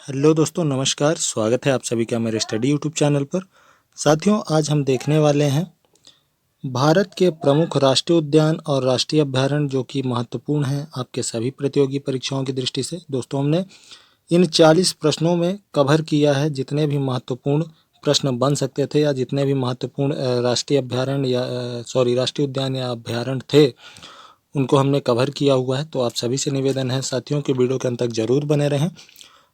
Hello दोस्तों, नमस्कार। स्वागत है आप सभी का मेरे स्टडी यूट्यूब चैनल पर। साथियों, आज हम देखने वाले हैं भारत के प्रमुख राष्ट्रीय उद्यान और राष्ट्रीय अभयारण्य जो कि महत्वपूर्ण हैं आपके सभी प्रतियोगी परीक्षाओं की दृष्टि से। दोस्तों, हमने इन 40 प्रश्नों में कवर किया है जितने भी महत्वपूर्ण प्रश्न बन सकते थे या जितने भी महत्वपूर्ण राष्ट्रीय अभयारण्य या राष्ट्रीय उद्यान या अभयारण्य थे, उनको हमने कवर किया हुआ है। तो आप सभी से निवेदन है साथियों कि वीडियो के अंत तक जरूर बने रहें।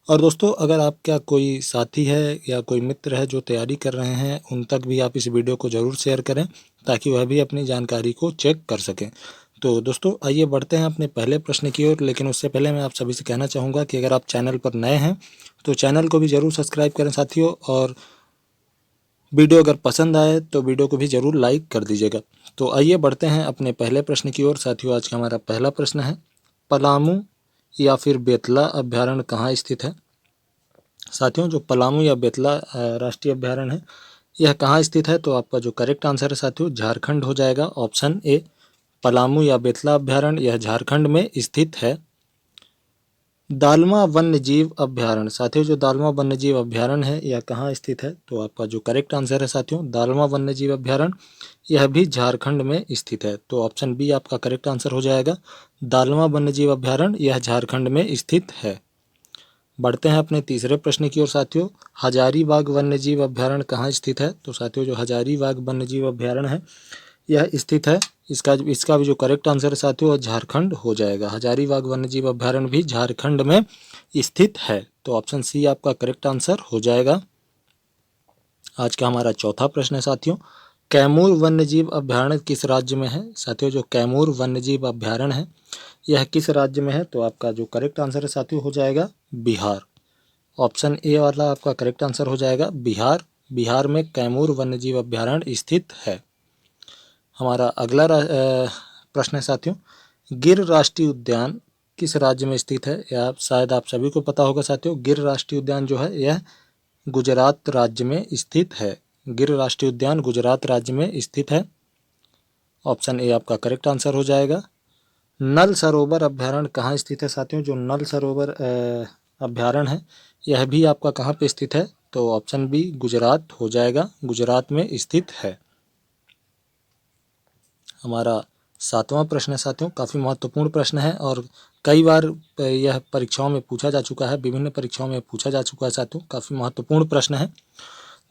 और दोस्तों, अगर आपका कोई साथी है या कोई मित्र है जो तैयारी कर रहे हैं, उन तक भी आप इस वीडियो को ज़रूर शेयर करें ताकि वह भी अपनी जानकारी को चेक कर सकें। तो दोस्तों, आइए बढ़ते हैं अपने पहले प्रश्न की ओर। लेकिन उससे पहले मैं आप सभी से कहना चाहूँगा कि अगर आप चैनल पर नए हैं तो चैनल को भी ज़रूर सब्सक्राइब करें साथियों, और वीडियो अगर पसंद आए तो वीडियो को भी ज़रूर लाइक कर दीजिएगा। तो आइए बढ़ते हैं अपने पहले प्रश्न की ओर साथियों। आज का हमारा पहला प्रश्न है, पलामू या फिर बेतला अभयारण्य कहाँ स्थित है? साथियों, जो पलामू या बेतला राष्ट्रीय अभयारण्य है, यह कहाँ स्थित है? तो आपका जो करेक्ट आंसर है साथियों, झारखंड हो जाएगा। ऑप्शन ए, पलामू या बेतला अभयारण्य यह झारखंड में स्थित है। दालमा वन्य जीव अभयारण्य, साथियों जो दालमा वन्य जीव अभयारण्य है यह कहाँ स्थित है? तो आपका जो करेक्ट आंसर है साथियों, दालमा वन्य जीव अभयारण्य यह भी झारखंड में स्थित है। तो ऑप्शन बी आपका करेक्ट आंसर हो जाएगा। दालमा वन्य जीव अभयारण्य यह झारखंड में स्थित है। बढ़ते हैं अपने तीसरे प्रश्न की ओर साथियों। हजारीबाग वन्यजीव अभयारण्य कहाँ स्थित है? तो साथियों, जो हजारीबाग वन्यजीव अभयारण्य है यह स्थित है, इसका भी जो करेक्ट आंसर है साथियों वह झारखंड हो जाएगा। हजारीबाग वन्यजीव अभयारण्य भी झारखंड में स्थित है। तो ऑप्शन सी आपका करेक्ट आंसर हो जाएगा। आज का हमारा चौथा प्रश्न है साथियों, कैमूर वन्यजीव अभयारण्य किस राज्य में है? साथियों, जो कैमूर वन्यजीव अभयारण्य है यह किस राज्य में है? तो आपका जो करेक्ट आंसर है साथियों हो जाएगा बिहार। ऑप्शन ए वाला आपका करेक्ट आंसर हो जाएगा बिहार। बिहार में कैमूर वन्यजीव अभयारण्य स्थित है। हमारा अगला प्रश्न है साथियों, गिर राष्ट्रीय उद्यान किस राज्य में स्थित है? या शायद आप सभी को पता होगा साथियों, गिर राष्ट्रीय उद्यान जो है यह गुजरात राज्य में स्थित है। गिर राष्ट्रीय उद्यान गुजरात राज्य में स्थित है। ऑप्शन ए आपका करेक्ट आंसर हो जाएगा। नल सरोवर अभयारण्य कहाँ स्थित है साथियों? जो नल सरोवर अभयारण्य है यह भी आपका कहाँ पे स्थित है? तो ऑप्शन बी गुजरात हो जाएगा, गुजरात में स्थित है। हमारा सातवां प्रश्न है साथियों, काफ़ी महत्वपूर्ण प्रश्न है और कई बार यह परीक्षाओं में पूछा जा चुका है, विभिन्न परीक्षाओं में पूछा जा चुका है साथियों। काफ़ी महत्वपूर्ण प्रश्न है,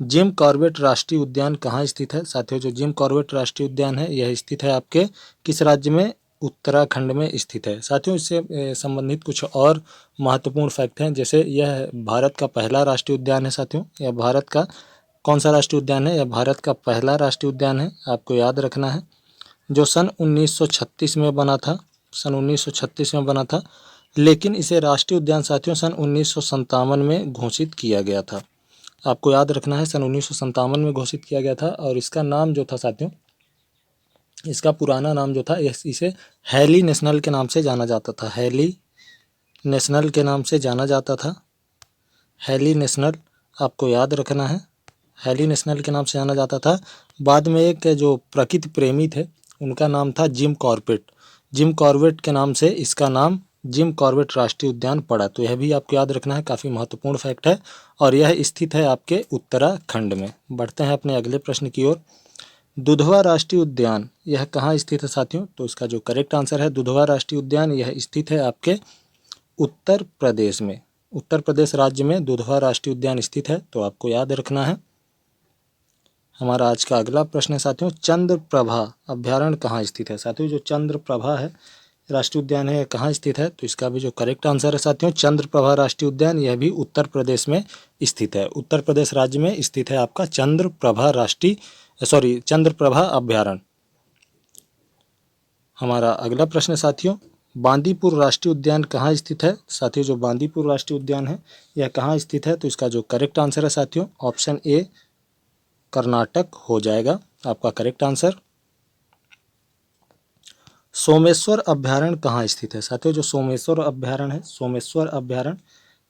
जिम कॉर्बेट राष्ट्रीय उद्यान कहाँ स्थित है? साथियों, जो जिम कॉर्बेट राष्ट्रीय उद्यान है यह स्थित है आपके किस राज्य में? उत्तराखंड में स्थित है। साथियों, इससे संबंधित कुछ और महत्वपूर्ण फैक्ट हैं, जैसे यह भारत का पहला राष्ट्रीय उद्यान है साथियों। यह भारत का कौन सा राष्ट्रीय उद्यान है? यह भारत का पहला राष्ट्रीय उद्यान है, आपको याद रखना है, जो सन 1936 में बना था। सन 1936 में बना था, लेकिन इसे राष्ट्रीय उद्यान साथियों सन 1957 में घोषित किया गया था। आपको याद रखना है, सन 1957 में घोषित किया गया था। और इसका नाम जो था साथियों, इसका पुराना नाम जो था इसे हैली नेशनल के नाम से जाना जाता था। हैली नेशनल के नाम से जाना जाता था। हैली नेशनल आपको याद रखना है, हैली नेशनल के नाम से जाना जाता था। बाद में एक जो प्रकृति प्रेमी थे उनका नाम था जिम कॉर्बेट। जिम कॉर्बेट के नाम से इसका नाम जिम कॉर्बेट राष्ट्रीय उद्यान पड़ा। तो यह भी आपको याद रखना है, काफ़ी महत्वपूर्ण फैक्ट है और यह स्थित है आपके उत्तराखंड में। बढ़ते हैं अपने अगले प्रश्न की ओर। दुधवा राष्ट्रीय उद्यान यह कहाँ स्थित है साथियों? तो इसका जो करेक्ट आंसर है, दुधवा राष्ट्रीय उद्यान यह स्थित है आपके उत्तर प्रदेश में। उत्तर प्रदेश राज्य में दुधवा राष्ट्रीय उद्यान स्थित है, तो आपको याद रखना है। हमारा आज का अगला प्रश्न है साथियों, चंद्रप्रभा अभयारण्य कहाँ स्थित है? साथियों, जो चंद्रप्रभा है राष्ट्रीय उद्यान है कहाँ स्थित है? तो इसका भी जो करेक्ट आंसर है साथियों, चंद्रप्रभा राष्ट्रीय उद्यान यह भी उत्तर प्रदेश में स्थित है। उत्तर प्रदेश राज्य में स्थित है आपका चंद्रप्रभा अभयारण्य। हमारा अगला प्रश्न साथियों, बांदीपुर राष्ट्रीय उद्यान कहाँ स्थित है? साथियों, जो बांदीपुर राष्ट्रीय उद्यान है यह कहाँ स्थित है? तो इसका जो करेक्ट आंसर है साथियों, ऑप्शन ए कर्नाटक हो जाएगा आपका करेक्ट आंसर। सोमेश्वर अभयारण्य कहाँ स्थित है? साथियों, जो सोमेश्वर अभयारण्य है, सोमेश्वर अभयारण्य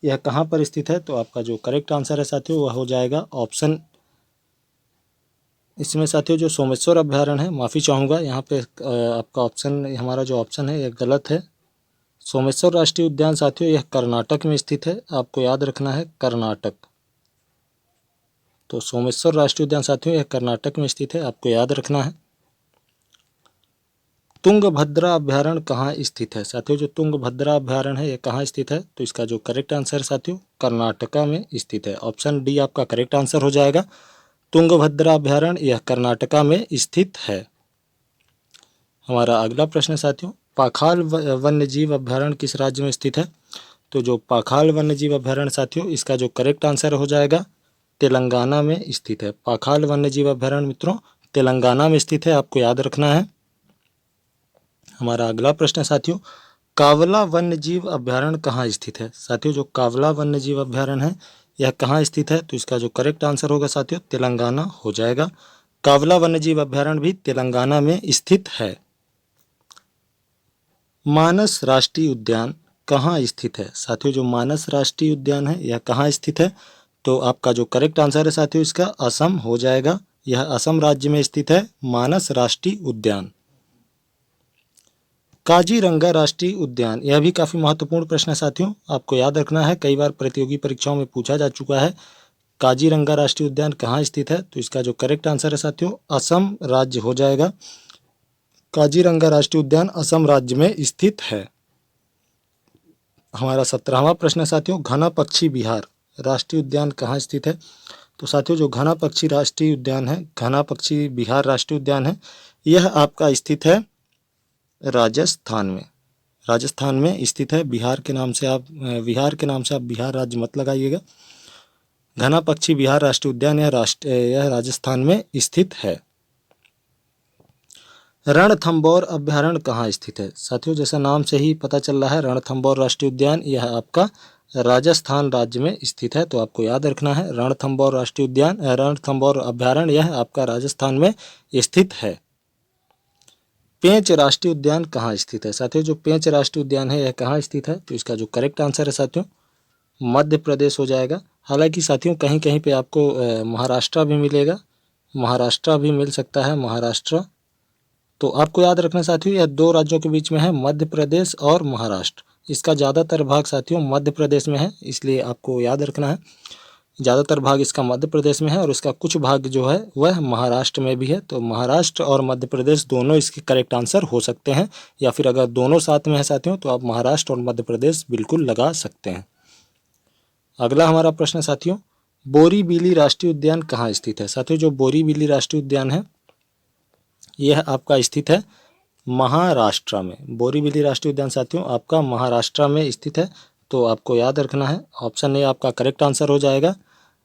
यह कहाँ पर स्थित है? तो आपका जो करेक्ट आंसर है साथियों वह हो जाएगा ऑप्शन, इसमें साथियों जो सोमेश्वर अभयारण्य है, माफ़ी चाहूँगा यहाँ पे आपका ऑप्शन, हमारा जो ऑप्शन है यह गलत है। सोमेश्वर राष्ट्रीय उद्यान साथियों यह कर्नाटक में स्थित है, आपको याद रखना है कर्नाटक। तो सोमेश्वर राष्ट्रीय उद्यान साथियों यह कर्नाटक में स्थित है, आपको याद रखना है। तुंगभद्रा अभ्यारण्य कहाँ स्थित है साथियों? जो तुंगभद्रा अभ्यारण्य है यह कहाँ स्थित है? तो इसका जो करेक्ट आंसर है साथियों कर्नाटका में स्थित है। ऑप्शन डी आपका करेक्ट आंसर हो जाएगा। तुंगभद्रा अभ्यारण्य यह कर्नाटका में स्थित है। हमारा अगला प्रश्न साथियों, पाखाल वन्य जीव अभ्यारण्य किस राज्य में स्थित है? तो जो पाखाल वन्य जीव अभ्यारण्य साथियों इसका जो करेक्ट आंसर हो जाएगा तेलंगाना में स्थित है। पाखाल वन्य जीव अभ्यारण्य मित्रों तेलंगाना में स्थित है, आपको याद रखना है। हमारा अगला प्रश्न साथियों, कावला वन्य जीव अभ्यारण्य कहाँ स्थित है? साथियों जो कावला वन्य जीव अभ्यारण्य है यह कहाँ स्थित है? तो इसका जो करेक्ट आंसर होगा साथियों तेलंगाना हो जाएगा। कावला वन्य जीव अभ्यारण्य भी तेलंगाना में स्थित है। मानस राष्ट्रीय उद्यान कहाँ स्थित है? साथियों जो मानस राष्ट्रीय उद्यान है यह कहाँ स्थित है? तो आपका जो करेक्ट आंसर है साथियों इसका असम हो जाएगा। यह असम राज्य में स्थित है मानस राष्ट्रीय उद्यान। काजीरंगा राष्ट्रीय उद्यान यह भी काफी महत्वपूर्ण प्रश्न है साथियों, आपको याद रखना है, कई बार प्रतियोगी परीक्षाओं में पूछा जा चुका है। काजीरंगा राष्ट्रीय उद्यान कहाँ स्थित है? तो इसका जो करेक्ट आंसर है साथियों असम राज्य हो जाएगा। काजीरंगा राष्ट्रीय उद्यान असम राज्य में स्थित है। हमारा 17वां प्रश्न साथियों, घना पक्षी विहार राष्ट्रीय उद्यान कहाँ स्थित है? तो साथियों जो घना पक्षी राष्ट्रीय उद्यान है, घना पक्षी विहार राष्ट्रीय उद्यान है, यह आपका स्थित है राजस्थान में। राजस्थान में स्थित है। बिहार के नाम से आप बिहार राज्य मत लगाइएगा। घना पक्षी विहार राष्ट्रीय उद्यान यह राजस्थान में स्थित है। रणथंभौर अभ्यारण्य कहाँ स्थित है? साथियों जैसा नाम से ही पता चल रहा है रणथंभौर राष्ट्रीय उद्यान यह आपका राजस्थान राज्य में स्थित है, तो आपको याद रखना है रणथंभौर राष्ट्रीय उद्यान रणथंभौर अभ्यारण्य यह आपका राजस्थान में स्थित है। पेंच राष्ट्रीय उद्यान कहाँ स्थित है? साथियों जो पेंच राष्ट्रीय उद्यान है यह कहाँ स्थित है? तो इसका जो करेक्ट आंसर है साथियों मध्य प्रदेश हो जाएगा। हालांकि साथियों कहीं कहीं पे आपको महाराष्ट्र भी मिलेगा, महाराष्ट्र भी मिल सकता है, महाराष्ट्र। तो आपको याद रखना साथियों यह दो राज्यों के बीच में है, मध्य प्रदेश और महाराष्ट्र। इसका ज़्यादातर भाग साथियों मध्य प्रदेश में है, इसलिए आपको याद रखना है ज़्यादातर भाग इसका मध्य प्रदेश में है और इसका कुछ भाग जो है वह महाराष्ट्र में भी है। तो महाराष्ट्र और मध्य प्रदेश दोनों इसके करेक्ट आंसर हो सकते हैं, या फिर अगर दोनों साथ में है साथियों तो आप महाराष्ट्र और मध्य प्रदेश बिल्कुल लगा सकते हैं। अगला हमारा प्रश्न साथियों, बोरीबिली राष्ट्रीय उद्यान कहाँ स्थित है? साथियों जो बोरीबिली राष्ट्रीय उद्यान है यह आपका स्थित है महाराष्ट्र में। बोरीबिली राष्ट्रीय उद्यान साथियों आपका महाराष्ट्र में स्थित है, तो आपको याद रखना है ऑप्शन ए आपका करेक्ट आंसर हो जाएगा।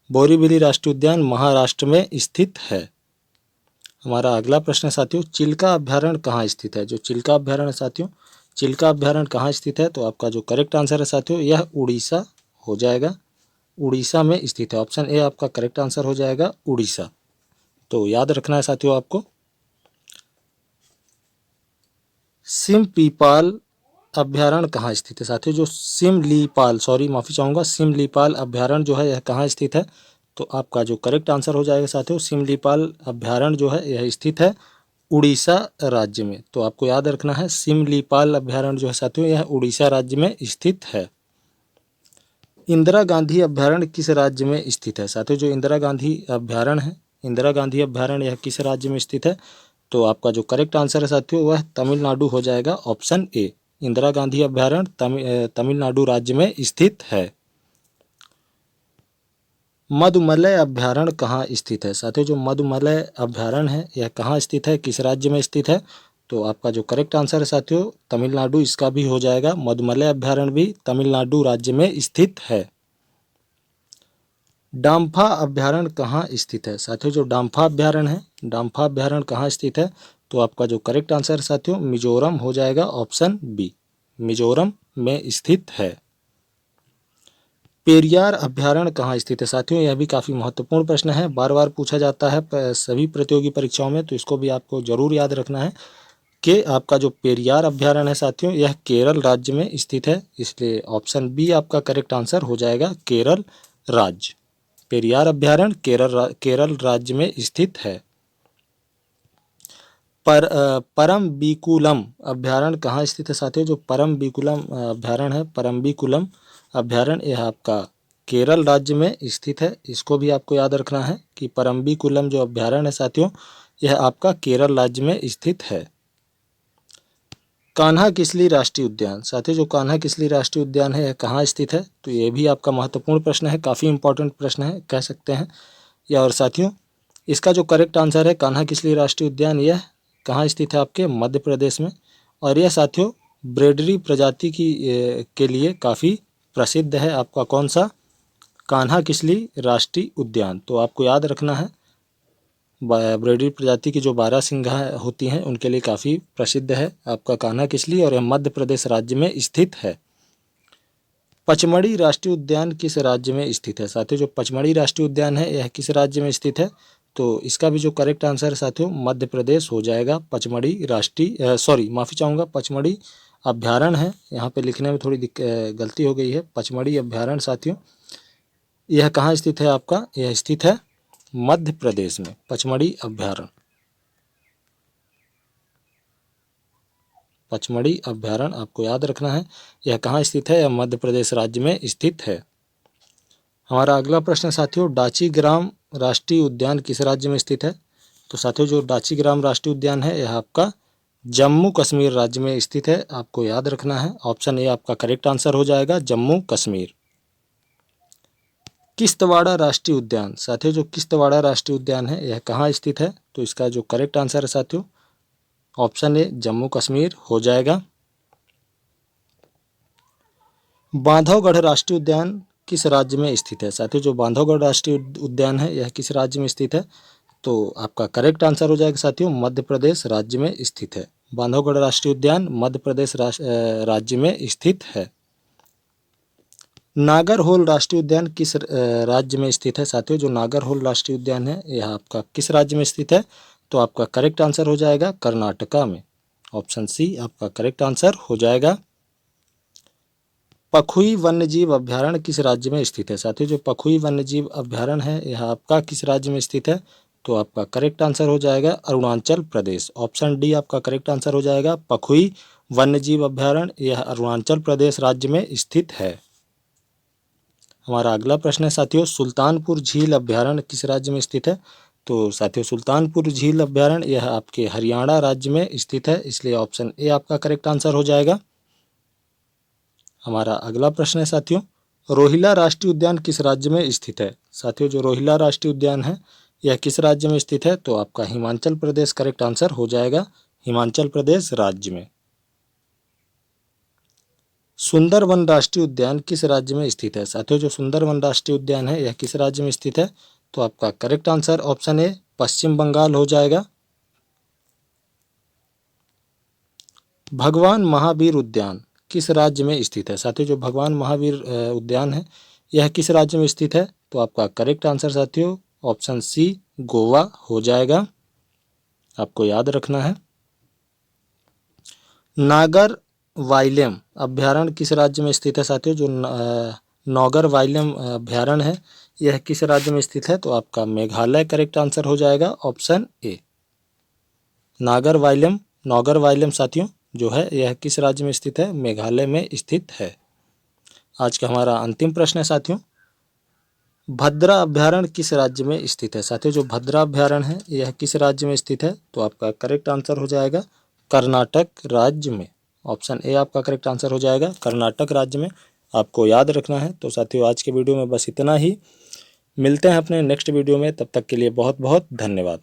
बोरीबिली राष्ट्रीय उद्यान महाराष्ट्र में स्थित है। हमारा अगला प्रश्न साथियों, चिल्का अभ्यारण्य कहाँ स्थित है? जो चिल्का अभ्यारण्य साथियों चिल्का अभ्यारण्य कहाँ स्थित है? तो आपका जो करेक्ट आंसर है साथियों यह उड़ीसा हो जाएगा। उड़ीसा में स्थित है। ऑप्शन ए आपका करेक्ट आंसर हो जाएगा उड़ीसा। तो याद रखना है साथियों आपको। सिमलीपाल अभ्यारण्य कहाँ स्थित है? साथियों जो सिमलीपाल अभ्यारण्य जो है यह कहाँ स्थित है? तो आपका जो करेक्ट आंसर हो जाएगा साथियों सिमलीपाल अभ्यारण्य जो है यह स्थित है उड़ीसा राज्य में। तो आपको याद रखना है सिमलीपाल अभ्यारण्य जो है साथियों यह उड़ीसा राज्य में स्थित है। इंदिरा गांधी अभ्यारण्य किस राज्य में स्थित है? साथियों जो इंदिरा गांधी अभ्यारण्य है, इंदिरा गांधी अभ्यारण्य यह किस राज्य में स्थित है? तो आपका जो करेक्ट आंसर है साथियों वह तमिलनाडु हो जाएगा। ऑप्शन ए इंदिरा गांधी अभ्यारण्य तमिलनाडु राज्य में स्थित है। मधुमलय अभ्यारण्य कहाँ स्थित है? साथियों जो मधुमलय अभ्यारण्य है यह कहाँ स्थित है, किस राज्य में स्थित है? तो आपका जो करेक्ट आंसर है साथियों तमिलनाडु इसका भी हो जाएगा। मधुमलय अभ्यारण्य भी तमिलनाडु राज्य में स्थित है। डांफा अभ्यारण्य कहाँ स्थित है? साथियों जो डांफा अभ्यारण्य है, डांफा अभ्यारण्य कहाँ स्थित है? तो आपका जो करेक्ट आंसर है साथियों मिजोरम हो जाएगा। ऑप्शन बी मिजोरम में स्थित है। पेरियार अभ्यारण्य कहाँ स्थित है? साथियों यह भी काफ़ी महत्वपूर्ण प्रश्न है, बार बार पूछा जाता है सभी प्रतियोगी परीक्षाओं में, तो इसको भी आपको जरूर याद रखना है कि आपका जो पेरियार अभ्यारण्य है साथियों यह केरल राज्य में स्थित है, इसलिए ऑप्शन बी आपका करेक्ट आंसर हो जाएगा केरल राज्य। पेरियार अभ्यारण्य केरल राज्य में स्थित है। परम्बिकुलम अभ्यारण्य कहाँ स्थित है साथियों? जो परम्बिकुलम अभ्यारण्य है, परम्बिकुलम अभ्यारण्य यह आपका केरल राज्य में स्थित है। इसको भी आपको याद रखना है कि परम्बिकुलम जो अभ्यारण्य है साथियों, यह आपका केरल राज्य में स्थित है। कान्हा किसली राष्ट्रीय उद्यान, साथियों जो कान्हा किसली राष्ट्रीय उद्यान है यह कहाँ स्थित है? तो ये भी आपका महत्वपूर्ण प्रश्न है, काफ़ी इंपॉर्टेंट प्रश्न है कह सकते हैं। या और साथियों इसका जो करेक्ट आंसर है कान्हा किसली राष्ट्रीय उद्यान, यह कहाँ स्थित है? आपके मध्य प्रदेश में। और यह साथियों ब्रेडरी प्रजाति के लिए काफ़ी प्रसिद्ध है। आपका कौन सा? कान्हा किसली राष्ट्रीय उद्यान। तो आपको याद रखना है ब्रेडरी प्रजाति की जो बारहसिंघा होती हैं उनके लिए काफ़ी प्रसिद्ध है आपका कान्हा किसली, और यह मध्य प्रदेश राज्य में स्थित है। पचमढ़ी राष्ट्रीय उद्यान किस राज्य में स्थित है? साथियों जो पचमढ़ी राष्ट्रीय उद्यान है यह किस राज्य में स्थित है? तो इसका भी जो करेक्ट आंसर है साथियों मध्य प्रदेश हो जाएगा। पचमढ़ी राष्ट्रीय माफ़ी चाहूँगा, पचमढ़ी अभ्यारण्य है, यहाँ पे लिखने में थोड़ी गलती हो गई है। पचमढ़ी अभ्यारण्य साथियों यह कहाँ स्थित है? आपका यह स्थित है मध्य प्रदेश में, पचमढ़ी अभ्यारण्य। पचमढ़ी अभ्यारण्य आपको याद रखना है, यह कहाँ स्थित है? यह मध्य प्रदेश राज्य में स्थित है। हमारा अगला प्रश्न साथियों, डाची ग्राम राष्ट्रीय उद्यान किस राज्य में स्थित है? तो साथियों जो डाची ग्राम राष्ट्रीय उद्यान है यह आपका जम्मू कश्मीर राज्य में स्थित है, आपको याद रखना है। ऑप्शन ए आपका करेक्ट आंसर हो जाएगा, जम्मू कश्मीर। किश्तवाड़ा राष्ट्रीय उद्यान, साथियों जो किश्तवाड़ा राष्ट्रीय उद्यान है यह कहाँ स्थित है? तो इसका जो करेक्ट आंसर है साथियों ऑप्शन ए जम्मू कश्मीर हो जाएगा। बांधवगढ़ राष्ट्रीय उद्यान किस राज्य में स्थित है? साथियों जो बांधवगढ़ राष्ट्रीय उद्यान है यह किस राज्य में स्थित है? तो आपका करेक्ट आंसर हो जाएगा साथियों मध्य प्रदेश राज्य में स्थित है। बांधवगढ़ राष्ट्रीय उद्यान मध्य प्रदेश राज्य में स्थित है। नागरहोल राष्ट्रीय उद्यान किस राज्य में स्थित है? साथियों जो नागरहोल राष्ट्रीय उद्यान है यह आपका किस राज्य में स्थित है? तो आपका करेक्ट आंसर हो जाएगा कर्नाटका में। ऑप्शन सी आपका करेक्ट आंसर हो जाएगा। पखुई वन्यजीव अभ्यारण्य किस राज्य में स्थित है? साथियों जो पखुई वन्यजीव अभ्यारण्य है यह आपका किस राज्य में स्थित है? तो आपका करेक्ट आंसर हो जाएगा अरुणाचल प्रदेश। ऑप्शन डी आपका करेक्ट आंसर हो जाएगा। पखुई वन्यजीव अभ्यारण्य यह अरुणाचल प्रदेश राज्य में स्थित है। हमारा अगला प्रश्न है साथियों, सुल्तानपुर झील अभ्यारण्य किस राज्य में स्थित है? तो साथियों सुल्तानपुर झील अभ्यारण्य यह आपके हरियाणा राज्य में स्थित है, इसलिए ऑप्शन ए आपका करेक्ट आंसर हो जाएगा। हमारा अगला प्रश्न है साथियों, रोहिला राष्ट्रीय उद्यान किस राज्य में स्थित है? साथियों जो रोहिला राष्ट्रीय उद्यान है यह किस राज्य में स्थित है? तो आपका हिमाचल प्रदेश करेक्ट आंसर हो जाएगा, हिमाचल प्रदेश राज्य में। सुंदरवन राष्ट्रीय उद्यान किस राज्य में स्थित है? साथियों जो सुंदरवन राष्ट्रीय उद्यान है यह किस राज्य में स्थित है? तो आपका करेक्ट आंसर ऑप्शन ए पश्चिम बंगाल हो जाएगा। भगवान महावीर उद्यान किस राज्य में स्थित है? साथियों जो भगवान महावीर उद्यान है यह किस राज्य में स्थित है? तो आपका करेक्ट आंसर साथियों ऑप्शन सी गोवा हो जाएगा, आपको याद रखना है। नागर वाइलम अभ्यारण्य किस राज्य में स्थित है? साथियों जो नौगर वाइलम अभ्यारण्य है यह किस राज्य में स्थित है? तो आपका मेघालय करेक्ट आंसर हो जाएगा, ऑप्शन ए। नौगर वाइलम साथियों जो है यह किस राज्य में स्थित है? मेघालय में स्थित है। आज का हमारा अंतिम प्रश्न है साथियों, भद्रा अभ्यारण्य किस राज्य में स्थित है? साथियों जो भद्रा अभ्यारण्य है यह किस राज्य में स्थित है? तो आपका करेक्ट आंसर हो जाएगा कर्नाटक राज्य में। ऑप्शन ए आपका करेक्ट आंसर हो जाएगा, कर्नाटक राज्य में, आपको याद रखना है। तो साथियों आज के वीडियो में बस इतना ही, मिलते हैं अपने नेक्स्ट वीडियो में, तब तक के लिए बहुत बहुत धन्यवाद।